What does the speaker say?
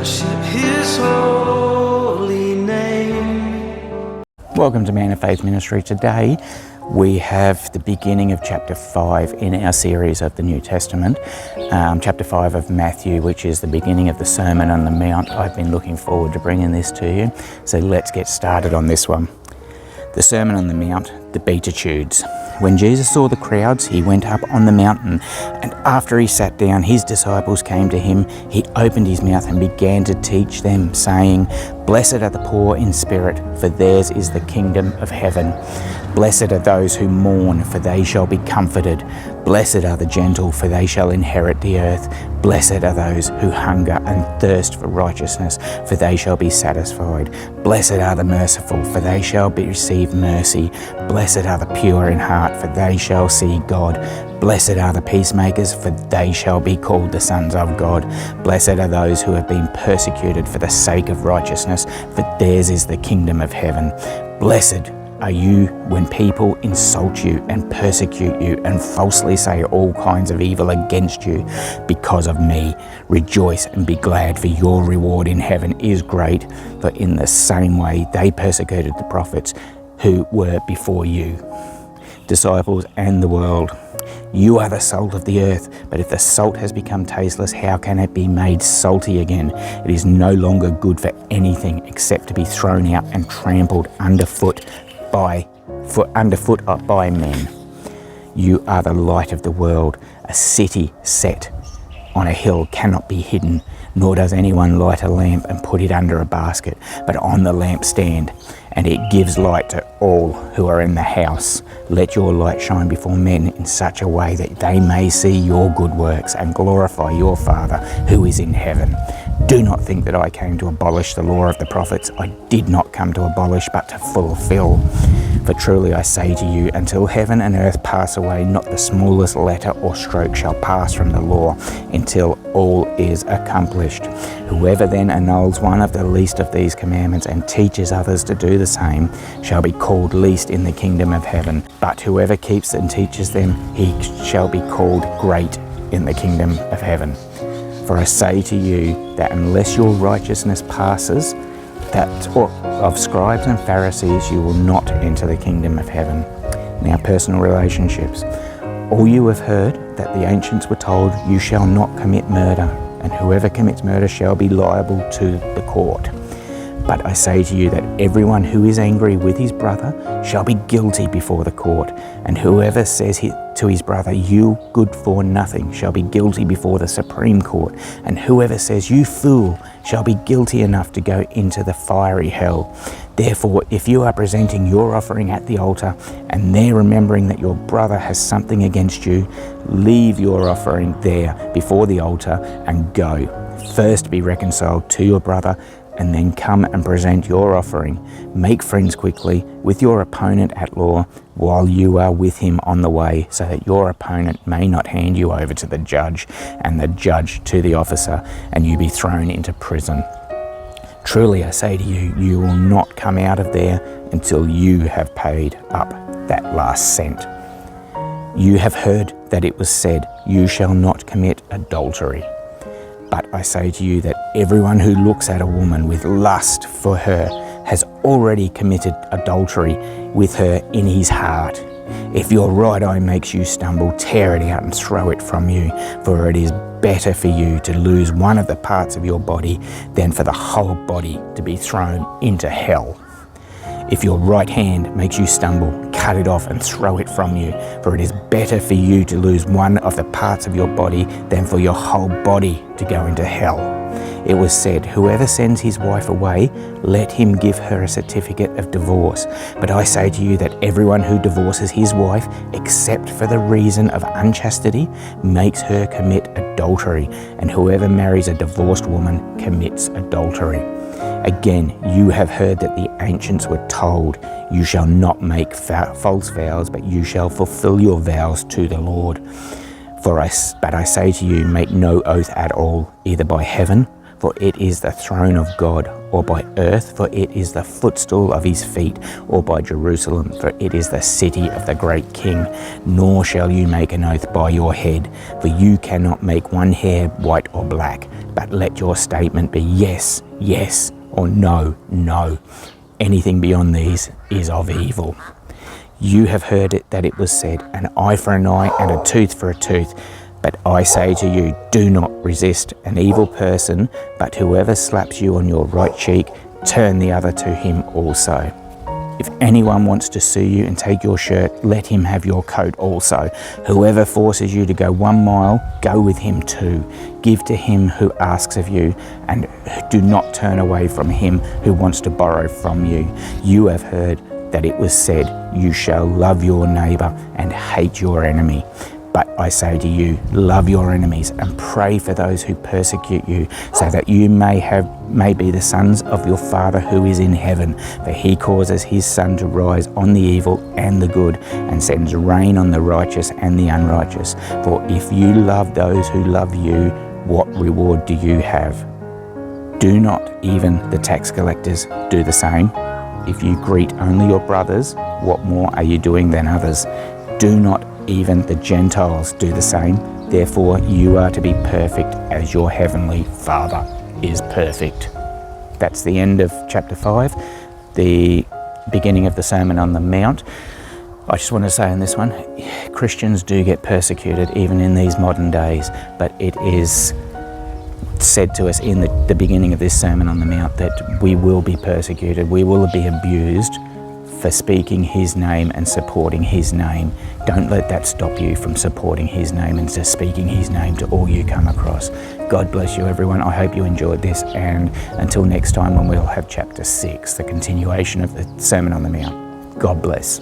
worship His holy name. Welcome to Man of Faith Ministry. Today we have the beginning of chapter 5 in our series of the New Testament, chapter 5 of Matthew, which is the beginning of the Sermon on the Mount. I've been looking forward to bringing this to you, so let's get started on this one. The Sermon on the Mount, the Beatitudes. When Jesus saw the crowds, he went up on the mountain, and after he sat down, his disciples came to him. He opened his mouth and began to teach them, saying, "Blessed are the poor in spirit, for theirs is the kingdom of heaven. Blessed are those who mourn, for they shall be comforted. Blessed are the gentle, for they shall inherit the earth. Blessed are those who hunger and thirst for righteousness, for they shall be satisfied. Blessed are the merciful, for they shall receive mercy. Blessed are the pure in heart, for they shall see God. Blessed are the peacemakers, for they shall be called the sons of God. Blessed are those who have been persecuted for the sake of righteousness, for theirs is the kingdom of heaven. Blessed are you when people insult you and persecute you and falsely say all kinds of evil against you because of me. Rejoice and be glad, for your reward in heaven is great, for in the same way they persecuted the prophets who were before you." Disciples and the world. You are the salt of the earth, but if the salt has become tasteless, how can it be made salty again? It is no longer good for anything except to be thrown out and trampled underfoot by men. You are the light of the world. A city set on a hill cannot be hidden, nor does anyone light a lamp and put it under a basket, but on the lampstand, and it gives light to all who are in the house. Let your light shine before men in such a way that they may see your good works and glorify your Father who is in heaven. Do not think that I came to abolish the law of the prophets. I did not come to abolish, but to fulfill. For truly I say to you, until heaven and earth pass away, not the smallest letter or stroke shall pass from the law until all is accomplished. Whoever then annuls one of the least of these commandments and teaches others to do the same shall be called least in the kingdom of heaven. But whoever keeps and teaches them, he shall be called great in the kingdom of heaven. For I say to you that unless your righteousness passes that of scribes and Pharisees, you will not enter the kingdom of heaven. Now, personal relationships. All you have heard that the ancients were told, you shall not commit murder, and whoever commits murder shall be liable to the court. But I say to you that everyone who is angry with his brother shall be guilty before the court, and whoever says to his brother, you good for nothing, shall be guilty before the Supreme Court, and whoever says, you fool, shall be guilty enough to go into the fiery hell. Therefore, if you are presenting your offering at the altar, and there remembering that your brother has something against you, leave your offering there before the altar and go. First be reconciled to your brother, and then come and present your offering. Make friends quickly with your opponent at law while you are with him on the way, so that your opponent may not hand you over to the judge, and the judge to the officer, and you be thrown into prison. Truly I say to you, you will not come out of there until you have paid up that last cent. You have heard that it was said, you shall not commit adultery. But I say to you that everyone who looks at a woman with lust for her has already committed adultery with her in his heart. If your right eye makes you stumble, tear it out and throw it from you, for it is better for you to lose one of the parts of your body than for the whole body to be thrown into hell. If your right hand makes you stumble, cut it off and throw it from you, for it is better for you to lose one of the parts of your body than for your whole body to go into hell. It was said, whoever sends his wife away, let him give her a certificate of divorce. But I say to you that everyone who divorces his wife, except for the reason of unchastity, makes her commit adultery, and whoever marries a divorced woman commits adultery. Again, you have heard that the ancients were told, you shall not make false vows, but you shall fulfill your vows to the Lord. But I say to you, make no oath at all, either by heaven, for it is the throne of God, or by earth, for it is the footstool of his feet, or by Jerusalem, for it is the city of the great king. Nor shall you make an oath by your head, for you cannot make one hair white or black, but let your statement be yes, yes, or no, no. Anything beyond these is of evil. You have heard it that it was said, an eye for an eye and a tooth for a tooth. But I say to you, do not resist an evil person, but whoever slaps you on your right cheek, turn the other to him also. If anyone wants to sue you and take your shirt, let him have your coat also. Whoever forces you to go 1 mile, go with him 2. Give to him who asks of you, and do not turn away from him who wants to borrow from you. You have heard that it was said, you shall love your neighbour and hate your enemy. But I say to you, love your enemies and pray for those who persecute you, so that you may be the sons of your Father who is in heaven. For he causes his sun to rise on the evil and the good, and sends rain on the righteous and the unrighteous. For if you love those who love you, what reward do you have? Do not even the tax collectors do the same? If you greet only your brothers, what more are you doing than others? Do not even the Gentiles do the same? Therefore you are to be perfect as your heavenly Father is perfect. That's the end of chapter 5, the beginning of the Sermon on the Mount. I just want to say in this one, Christians do get persecuted even in these modern days, but it is said to us in the beginning of this Sermon on the Mount that we will be persecuted, we will be abused for speaking his name and supporting his name. Don't let that stop you from supporting his name and just speaking his name to all you come across. God bless you, everyone. I hope you enjoyed this, and until next time when we'll have chapter 6, the continuation of the Sermon on the Mount. God bless.